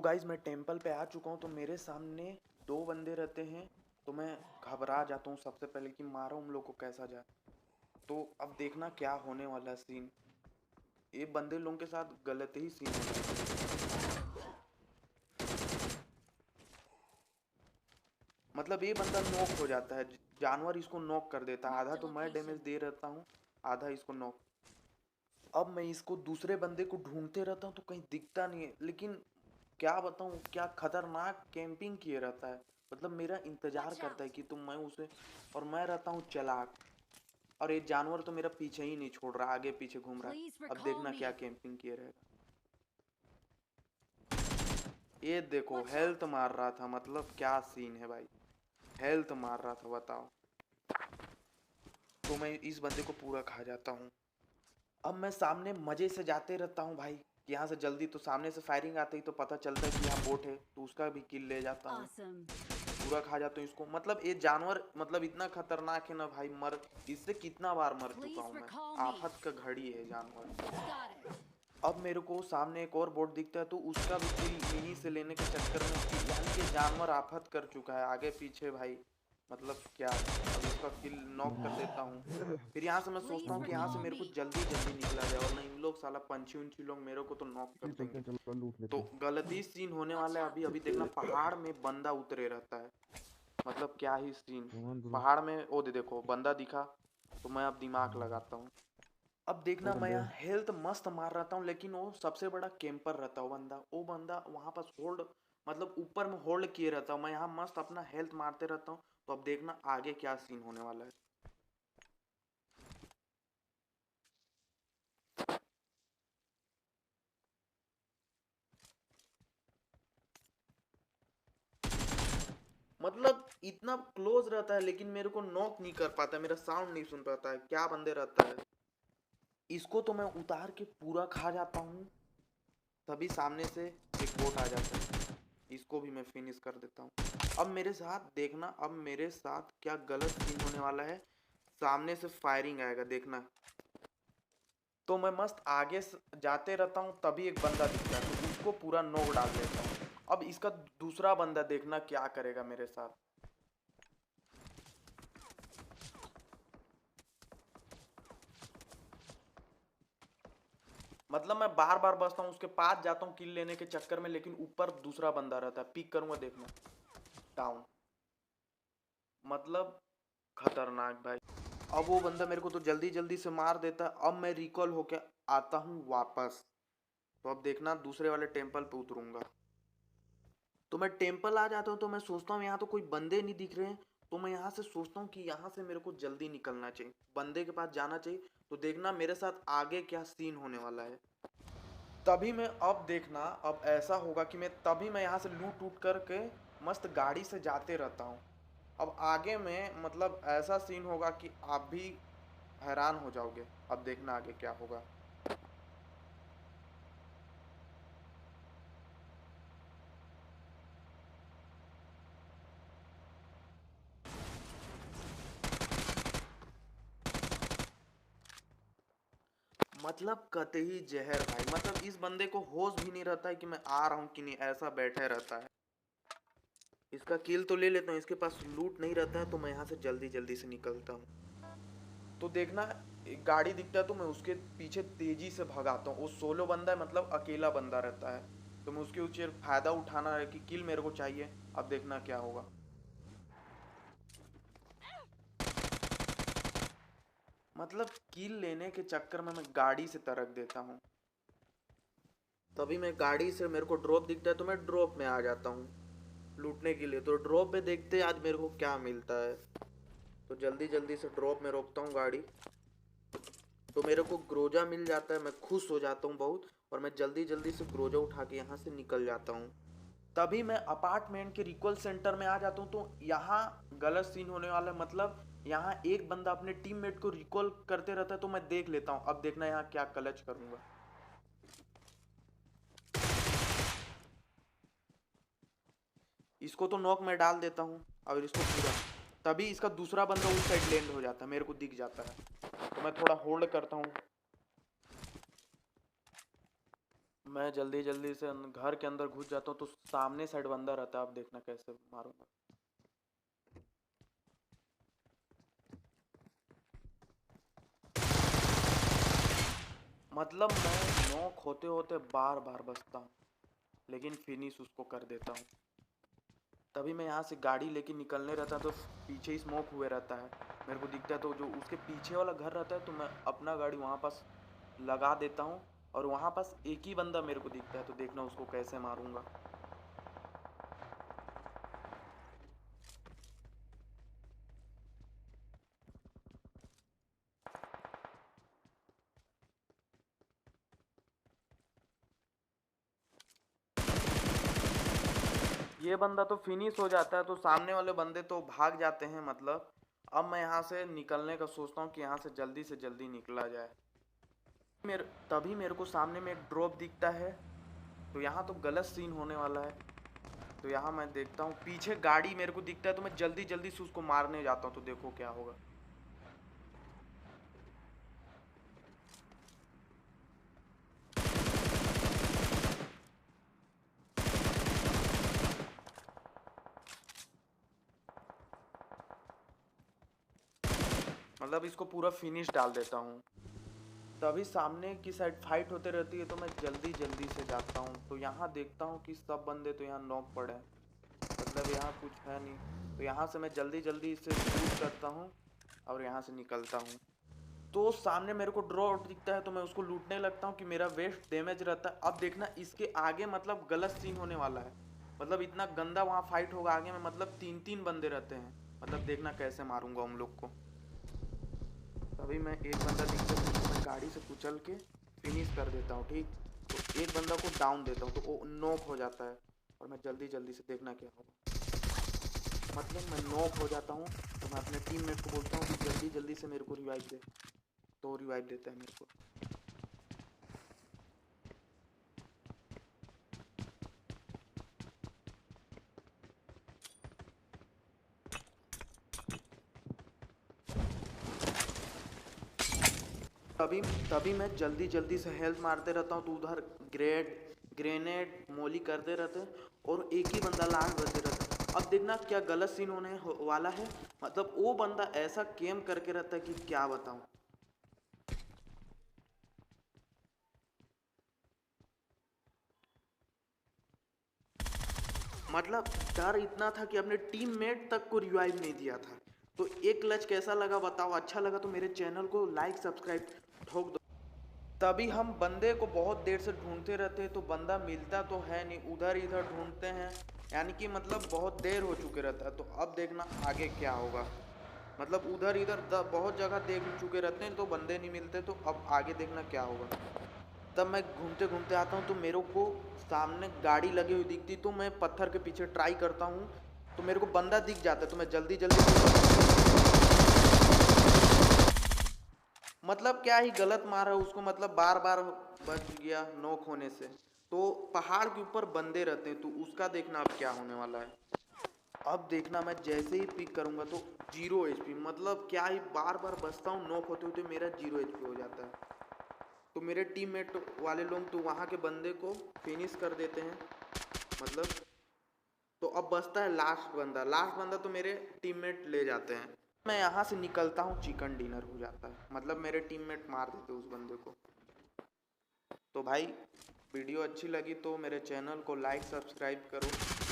Guys मैं temple पे आ चुका हूँ। तो मेरे सामने दो बंदे रहते हैं। तो मैं घबरा जाता हूँ सबसे पहले कि मारो उन लोग को कैसा जाए। तो अब देखना क्या होने वाला है सीन। ये बंदे लोगों के साथ गलत ही सीन हो रहा है। मतलब ये बंदा नॉक हो जाता है, जानवर इसको नॉक कर देता है। आधा तो मैं डैमेज दे रहता हूँ, आधा इसको नॉक। अब मैं इसको दूसरे बंदे को ढूंढते रहता हूँ तो कहीं दिखता नहीं है, लेकिन क्या बताऊँ क्या खतरनाक कैंपिंग किए रहता है। मतलब मेरा इंतजार करता है कि तुम मैं उसे, और मैं रहता हूँ चालाक। और ये जानवर तो मेरा पीछे ही नहीं छोड़ रहा, आगे पीछे घूम रहा है। अब देखना क्या कैंपिंग किए रहेगा। ये देखो हेल्थ मार रहा था, मतलब क्या सीन है भाई। हेल्थ मार रहा था बताओ। तो मैं इस बंदे को पूरा खा जाता हूँ। अब मैं सामने मजे से जाते रहता हूँ भाई, यहाँ से जल्दी। तो सामने से फायरिंग आते ही तो पता चलता है कि यहाँ बोट है, तो उसका भी किल ले जाता हूँ। पूरा खा जाता हूँ इसको। मतलब ये जानवर मतलब इतना खतरनाक है ना भाई। मर इससे कितना बार मर चुका हूँ मैं। आफत का घड़ी है जानवर। अब मेरे को सामने एक और बोट दिखता है, तो उसका भी किल इन्हीं से लेने के चक्कर में, यानी कि जानवर आफत कर चुका है आगे पीछे भाई। मतलब क्या, अब इसका किल नॉक कर देता हूँ। फिर यहाँ से मैं सोचता हूँ कि यहाँ से मेरे को जल्दी जल्दी निकला जाए, और नहीं इन लोग साला पंछी उंछी लोग मेरे को तो नॉक कर चलते देंगे। हैं, चलो लूट लेते तो हैं। गलती सीन होने वाला है अभी। अभी देखना पहाड़ में बंदा उतरे रहता है। मतलब क्या ही सीन। कौन ब्रो? पहाड़ में ओ दे देखो बंदा दिखा। तो मैं अब दिमाग लगाता हूँ। अब देखना दो मैं बंदे यहाँ हैं। हेल्थ मस्त मार रहता हूँ, लेकिन वो सबसे बड़ा कैंपर रहता है। वो बंदा वहाँ पास होल्ड, मतलब ऊपर में होल्ड किए रहता हूँ। मैं यहाँ मस्त अपना हेल्थ मारते रहता हूँ। तो अब देखना आगे क्या सीन होने वाला है। मतलब इतना क्लोज रहता है लेकिन मेरे को नॉक नहीं कर पाता, मेरा साउंड नहीं सुन पाता है। क्या बंदे रहता है। इसको तो मैं उतार के पूरा खा जाता हूँ। तभी सामने से एक बोट आ जाता है, इसको भी मैं फिनिश कर देता हूँ। अब मेरे साथ देखना, अब मेरे साथ क्या गलत सीन होने वाला है। सामने से फायरिंग आएगा देखना। तो मैं मस्त आगे जाते रहता हूँ, तभी एक बंदा दिखता है तो उसको पूरा नोक डाल देता हूँ। अब इसका दूसरा बंदा देखना क्या करेगा मेरे साथ। मतलब मैं बार बार बचता हूँ, उसके पास जाता हूँ किल लेने के चक्कर में, लेकिन ऊपर दूसरा बंदा रहता है। पिक करूंगा देखना, डाउन। मतलब खतरनाक भाई। अब वो बंदा मेरे को तो जल्दी जल्दी से मार देता है। अब मैं रिकॉल होके आता हूँ वापस। तो अब देखना दूसरे वाले टेम्पल पे उतरूंगा। तो मैं टेम्पल आ जाता हूँ, तो मैं सोचता हूँ यहाँ तो कोई बंदे नहीं दिख रहे हैं। तो मैं यहाँ से सोचता हूँ कि यहाँ से मेरे को जल्दी निकलना चाहिए, बंदे के पास जाना चाहिए। तो देखना मेरे साथ आगे क्या सीन होने वाला है। तभी मैं, अब देखना अब ऐसा होगा कि मैं यहाँ से लूट टूट करके मस्त गाड़ी से जाते रहता हूँ। अब आगे में मतलब ऐसा सीन होगा कि आप भी हैरान हो जाओगे। अब देखना आगे क्या होगा। मतलब कतई जहर भाई। मतलब इस बंदे को होश भी नहीं रहता है कि मैं आ रहा हूँ कि नहीं, ऐसा बैठे रहता है। इसका किल तो ले लेता हूँ, इसके पास लूट नहीं रहता है। तो मैं यहाँ से जल्दी जल्दी से निकलता हूँ। तो देखना एक गाड़ी दिखता है तो मैं उसके पीछे तेजी से भगाता हूँ। वो सोलो बंदा है, मतलब अकेला बंदा रहता है। तो मैं उसके ऊपर फायदा उठाना है कि किल मेरे को चाहिए। अब देखना क्या होगा। मतलब किल लेने के चक्कर में मैं गाड़ी से तरक देता हूँ। तभी मैं गाड़ी से, मेरे को ड्रॉप दिखता है तो मैं ड्रॉप में आ जाता हूँ लूटने के लिए। तो ड्रॉप पे देखते हैं आज मेरे को क्या मिलता है। तो जल्दी जल्दी से ड्रॉप में रोकता हूँ गाड़ी। तो मेरे को ग्रोजा मिल जाता है, मैं खुश हो जाता हूँ बहुत। और मैं जल्दी जल्दी से ग्रोजा उठा के यहाँ से निकल जाता हूँ। तभी मैं अपार्टमेंट के रिकॉल सेंटर में आ जाता हूँ। तो यहाँ गलत सीन होने वाला है। मतलब यहाँ एक बंदा अपने टीममेट को रिकॉल करते रहता है, तो मैं देख लेता हूँ। अब देखना यहाँ क्या क्लच करूंगा। इसको तो नॉक में डाल देता हूँ और इसको पूरा। तभी इसका दूसरा बंदा उस साइड लैंड हो जाता है, मेरे को दिख जाता है। तो मैं थोड़ा होल्ड करता हूँ। मैं जल्दी जल्दी से घर के अंदर घुस जाता हूँ तो सामने साइड बंदा रहता है। अब देखना कैसे मारूंगा। मतलब मैं नॉक होते होते बार बार बचता हूँ, लेकिन फिनिश उसको कर देता हूँ। तभी मैं यहाँ से गाड़ी लेके निकलने रहता तो पीछे ही स्मोक हुए रहता है। मेरे को दिखता है तो जो उसके पीछे वाला घर रहता है तो मैं अपना गाड़ी वहाँ पास लगा देता हूँ और वहाँ पास एक ही बंदा मेरे को दिखता है। तो देखना उसको कैसे मारूंगा। ये बंदा तो फिनिश हो जाता है तो सामने वाले बंदे तो भाग जाते हैं। मतलब अब मैं यहाँ से निकलने का सोचता हूँ कि यहाँ से जल्दी निकला जाए। तभी मेरे को सामने में एक ड्रॉप दिखता है तो यहाँ तो गलत सीन होने वाला है। तो यहाँ मैं देखता हूँ पीछे गाड़ी मेरे को दिखता है तो मैं जल्दी से उसको मारने जाता हूँ। तो देखो क्या होगा। मतलब इसको पूरा फिनिश डाल देता हूँ। तभी सामने की साइड फाइट होते रहती है तो मैं जल्दी से जाता हूँ। तो यहाँ देखता हूँ कि सब बंदे तो यहाँ नॉक पड़े हैं। मतलब यहाँ कुछ है नहीं। तो यहाँ से मैं जल्दी इसे शूट करता हूँ और यहाँ से निकलता हूँ। तो सामने मेरे को ड्रॉप दिखता है तो मैं उसको लूटने लगता हूँ कि मेरा वेस्ट डैमेज रहता है। अब देखना इसके आगे मतलब गलत सीन होने वाला है। मतलब इतना गंदा वहाँ फाइट होगा आगे में। मतलब 3 बंदे रहते हैं। मतलब देखना कैसे मारूंगा उन लोग को। तभी मैं एक बंदा दिखता है तो मैं गाड़ी से कुचल के फिनिश कर देता हूँ। ठीक, तो एक बंदा को डाउन देता हूँ तो वो नॉक हो जाता है और मैं जल्दी से देखना क्या होगा। मतलब मैं नॉक हो जाता हूँ तो मैं अपने टीममेट को बोलता हूँ कि जल्दी से मेरे को रिवाइव दे। तो रिवाइव देता है मेरे को। तभी तभी मैं जल्दी से हेल्थ मारते रहता हूँ तो उधर ग्रेनेड मोली करते रहते हैं और एक ही बंदा लास्ट बचते रहता है। अब देखना क्या गलत सीन होने वाला है। मतलब वो बंदा ऐसा केम करके रहता है कि क्या बताऊं। मतलब डर इतना था कि अपने टीममेट तक को रिवाइव नहीं दिया था। तो एक क्लच कैसा लगा बताओ। अच्छा लगा तो मेरे चैनल को लाइक सब्सक्राइब ठोक दो। तभी हम बंदे को बहुत देर से ढूंढते रहते हैं तो बंदा मिलता तो है नहीं। उधर इधर ढूंढते हैं यानी कि मतलब बहुत देर हो चुके रहता है। तो अब देखना आगे क्या होगा। मतलब उधर इधर बहुत जगह देख चुके रहते हैं तो बंदे नहीं मिलते। तो अब आगे देखना क्या होगा। तब मैं घूमते घूमते आता हूँ तो मेरे को सामने गाड़ी लगी हुई दिखती तो मैं पत्थर के पीछे ट्राई करता हूँ तो मेरे को बंदा दिख जाता है तो मैं जल्दी मतलब क्या ही गलत मारा उसको। मतलब बार बार बच गया नॉक होने से। तो पहाड़ के ऊपर बंदे रहते हैं तो उसका देखना अब क्या होने वाला है। अब देखना मैं जैसे ही पिक करूंगा तो 0 HP। मतलब क्या ही बार बार बचता हूँ नॉक होते होते मेरा 0 HP हो जाता है। तो मेरे टीममेट वाले लोग तो वहाँ के बंदे को फिनिश कर देते हैं। मतलब तो अब बचता है लास्ट बंदा तो मेरे टीममेट ले जाते हैं। मैं यहाँ से निकलता हूँ चिकन डिनर हो जाता है। मतलब मेरे टीममेट मार देते उस बंदे को। तो भाई वीडियो अच्छी लगी तो मेरे चैनल को लाइक सब्सक्राइब करो।